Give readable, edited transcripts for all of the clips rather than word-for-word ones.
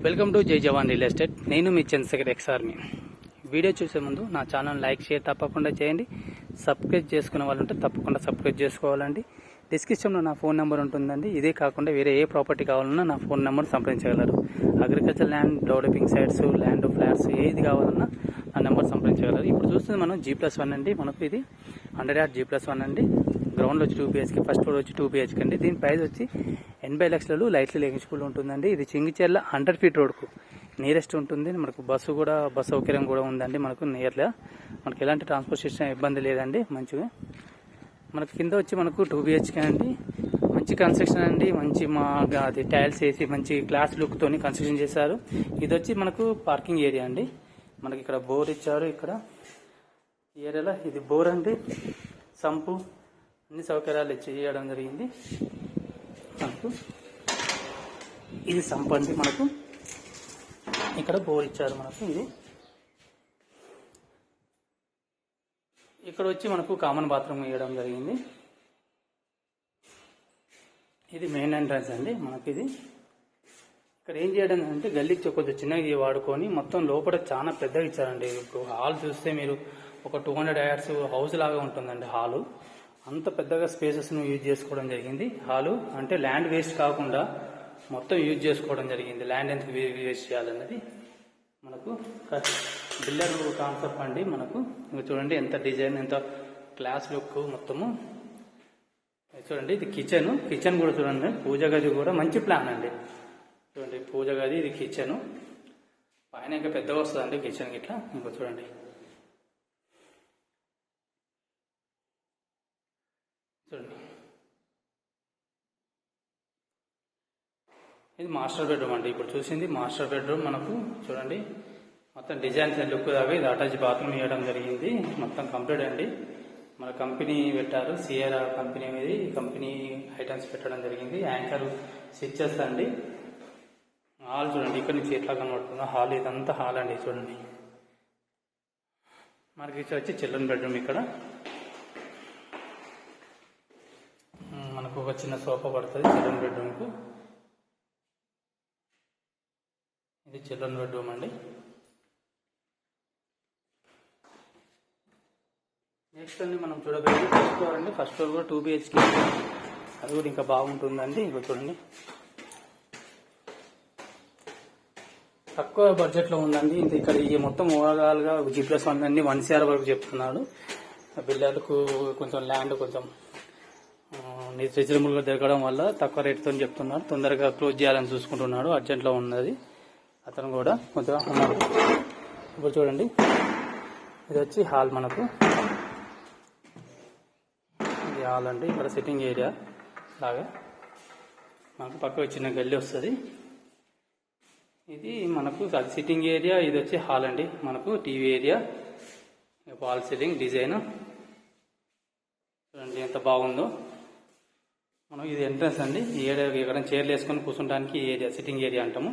Welcome to జై జవాన్ real estate. నేను మీ Chandrasekhar ex army. Video చూసే ముందు నా ఛానల్ లైక్ షేర్ తప్పకుండా చేయండి. సబ్స్క్రైబ్ చేసుకునే వాళ్ళు ఉంటే తప్పకుండా సబ్స్క్రైబ్ చేసుకోవాలండి. డిస్క్రిప్షన్లో నా ఫోన్ నెంబర్ ఉంటుందండి. ఇదే కాకుండా వేరే ఏ ప్రాపర్టీ కావాలన్నా నా ఫోన్ నెంబర్ సంప్రదించగలరు. Agriculture land, developing sites, land, flats ఏది కావాలన్నా నా నెంబర్ సంప్రదించగలరు. ఇప్పుడు చూస్తుంది మనం G+1 అండి. మనకు ఇది 100 యార్డ్ G+1 అండి. గ్రౌండ్లో వచ్చి 2 BHK, ఫస్ట్ ఫ్లోర్ వచ్చి 2 BHK అండి. దీని ప్రైస్ వచ్చి 80 లక్షలు లైట్లీ లెగించుబుల్ ఉంటుందండి. ఇది చింగిచెర్ల 100 ఫీట్ రోడ్కు నియరెస్ట్ ఉంటుంది. మనకు బస్సు సౌకర్యం కూడా ఉందండి. మనకు నియర్గా మనకు ఎలాంటి ట్రాన్స్పోర్టేషన్ ఇబ్బంది లేదండి. మంచిగా మనకు కింద వచ్చి మనకు 2 BHK అండి. మంచి కన్స్ట్రక్షన్ అండి. మంచి అది టైల్స్ వేసి మంచి క్లాస్ లుక్తోని కన్స్ట్రక్షన్ చేశారు. ఇది వచ్చి మనకు పార్కింగ్ ఏరియా అండి. మనకి ఇక్కడ బోర్ ఇచ్చారు. ఇక్కడ ఈ ఏరియాలో ఇది బోర్ అండి. సంపు అన్ని సౌకర్యాలు చేయడం జరిగింది. మనకు ఇది సంపు అండి. మనకు ఇక్కడ బోర్ ఇచ్చారు. మనకు ఇది ఇక్కడ వచ్చి మనకు కామన్ బాత్రూమ్ వేయడం జరిగింది. ఇది మెయిన్ ఎంట్రన్స్ అండి. మనకి ఇది ఇక్కడ ఏం చేయడం అంటే గల్లీకి కొంచెం చిన్నగా వాడుకొని మొత్తం లోపల చాలా పెద్దగా ఇచ్చారండి. హాల్ చూస్తే మీరు ఒక 200 యార్డ్స్ హౌస్ లాగా ఉంటుందండి. హాలు అంత పెద్దగా స్పేసెస్ను యూజ్ చేసుకోవడం జరిగింది. హాలు అంటే ల్యాండ్ వేస్ట్ కాకుండా మొత్తం యూజ్ చేసుకోవడం జరిగింది. ల్యాండ్ ఎంత వేస్ట్ చేయాలన్నది మనకు బిల్డర్ కాన్సెప్ట్ అండి. మనకు చూడండి ఎంత డిజైన్, ఎంత క్లాస్ లుక్ మొత్తము. చూడండి ఇది కిచెన్ కూడా చూడండి. పూజ గది కూడా మంచి ప్లాన్ అండి. చూడండి పూజ గది, ఇది కిచెన్. పైన ఇంకా పెద్దగా వస్తుందండి కిచెన్ ఇట్లా. ఇంకో చూడండి ఇది మాస్టర్ బెడ్రూమ్ అండి. ఇప్పుడు చూసింది మాస్టర్ బెడ్రూమ్. మనకు చూడండి మొత్తం డిజైన్స్ లుక్ దాకా ఇది అటాచ్ బాత్రూమ్ వేయడం జరిగింది. మొత్తం కంప్లీట్ అండి. మన కంపెనీ పెట్టారు, సియరా కంపెనీ మీద కంపెనీ ఐటమ్స్ పెట్టడం జరిగింది. యాంకర్ స్విచ్చెస్ అండి. హాల్ చూడండి ఇక్కడ నుంచి ఎట్లా కనబడుతుందో హాల్. ఇదంతా హాల్ అండి. చూడండి మనకి వచ్చి చిల్డ్రన్ బెడ్రూమ్. ఇక్కడ మనకు ఒక చిన్న సోఫా పడుతుంది చిల్డ్రన్ బెడ్రూమ్కు. ఇది చిల్డ్రన్ బెడ్రూమ్ అండి. నెక్స్ట్ అండి మనం చూడబోయేది ఫస్ట్ ఫ్లోర్ అండి. ఫస్ట్ ఫ్లోర్ కూడా 2 BHK, అది కూడా ఇంకా బాగుంటుందండి. ఇంకో చూడండి తక్కువ బడ్జెట్లో ఉందండి. ఇక్కడ ఈ మొత్తం ఓవరాల్గా G+1 అన్ని 1 CR వరకు చెప్తున్నాడు. బిల్డర్లకు కొంచెం ల్యాండ్ కొంచెం రీజనబుల్గా దొరకడం వల్ల తక్కువ రేటుతో చెప్తున్నాడు. తొందరగా క్లోజ్ చేయాలని చూసుకుంటున్నాడు. అర్జెంట్లో ఉన్నది అతను కూడా కొంచెం అన్నాడు. ఇప్పుడు చూడండి ఇది వచ్చి హాల్. మనకు ఇది హాల్ అండి. ఇక్కడ సిట్టింగ్ ఏరియా లాగా మనకు పక్కకు చిన్న గల్లీ వస్తుంది. ఇది మనకు అది సిట్టింగ్ ఏరియా. ఇది వచ్చి హాల్ అండి. మనకు TV area, wall ceiling design చూడండి ఎంత బాగుందో. మనం ఇది ఎంట్రన్స్ అండి. ఈ ఏరియా ఇక్కడ చైర్లు వేసుకొని కూర్చుంటానికి ఈ ఏరియా సిట్టింగ్ ఏరియా అంటాము.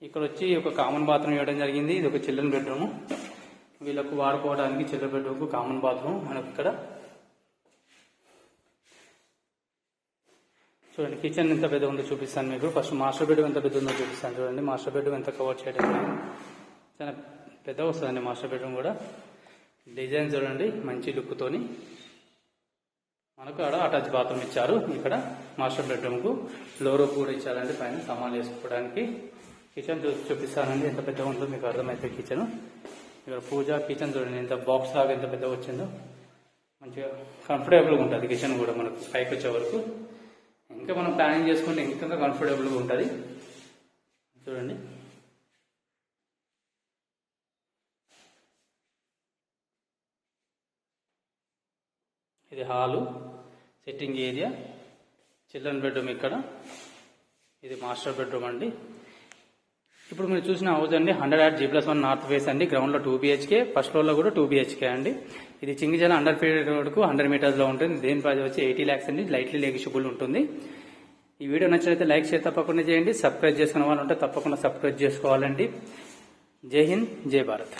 ఇక్కడ వచ్చి ఒక కామన్ బాత్రూమ్ ఇవ్వడం జరిగింది. ఇది ఒక చిల్డ్రన్ బెడ్రూమ్. వీళ్ళకు వాడుకోవడానికి చిల్డ్రన్ బెడ్రూమ్ కామన్ బాత్రూమ్. మనకు ఇక్కడ చూడండి కిచెన్ ఎంత పెద్ద ఉందో చూపిస్తాను మీకు. ఫస్ట్ మాస్టర్ బెడ్రూమ్ ఎంత పెద్ద ఉందో చూపిస్తాను. చూడండి మాస్టర్ బెడ్రూమ్ ఎంత కవర్ చేయడం చాలా పెద్దగా వస్తుందండి. మాస్టర్ బెడ్రూమ్ కూడా డిజైన్ చూడండి మంచి లుక్తోని. మనకు అక్కడ అటాచ్ బాత్రూమ్ ఇచ్చారు. ఇక్కడ మాస్టర్ బెడ్రూమ్కు ఫ్లోర్ కూడా ఇచ్చారండి. పైన సామాన్లు వేసుకోవడానికి. కిచెన్ చూపిస్తానండి ఎంత పెద్దగా ఉందో మీకు అర్థమైతే కిచెన్. ఇక్కడ పూజ కిచెన్ చూడండి ఎంత బాక్స్ లాగా ఎంత పెద్దగా వచ్చిందో. మంచిగా కంఫర్టబుల్గా ఉంటుంది కిచెన్ కూడా మనకు పైకి వచ్చే వరకు. ఇంకా మనం ప్లానింగ్ చేసుకుంటే ఇంకా కంఫర్టబుల్గా ఉంటుంది. చూడండి ఇది hall, sitting area, children bedroom. ఇక్కడ ఇది మాస్టర్ బెడ్రూమ్ అండి. ఇప్పుడు మీరు చూసిన హౌస్ అండి 100 యార్డ్ G+1 నార్త్ ఫేస్ అండి. గ్రౌండ్లో 2 BHK, ఫస్ట్ ఫ్లోర్లో కూడా 2 BHK అండి. ఇది చింగిచెర్ల 100 ఫీట్ రోడ్కు 100 మీటర్స్లో ఉంటుంది. దీని ప్రైస్ వచ్చి 80 lakhs అండి. లైట్లీ లెగిషబుల్ ఉంటుంది. ఈ వీడియో నచ్చినట్లయితే లైక్ షేర్ తప్పకుండా చేయండి. సబ్స్క్రైబ్ చేసుకున్న వాళ్ళు ఉంటే తప్పకుండా సబ్స్క్రైబ్ చేసుకోవాలండి. జై హింద్, జై భారత్.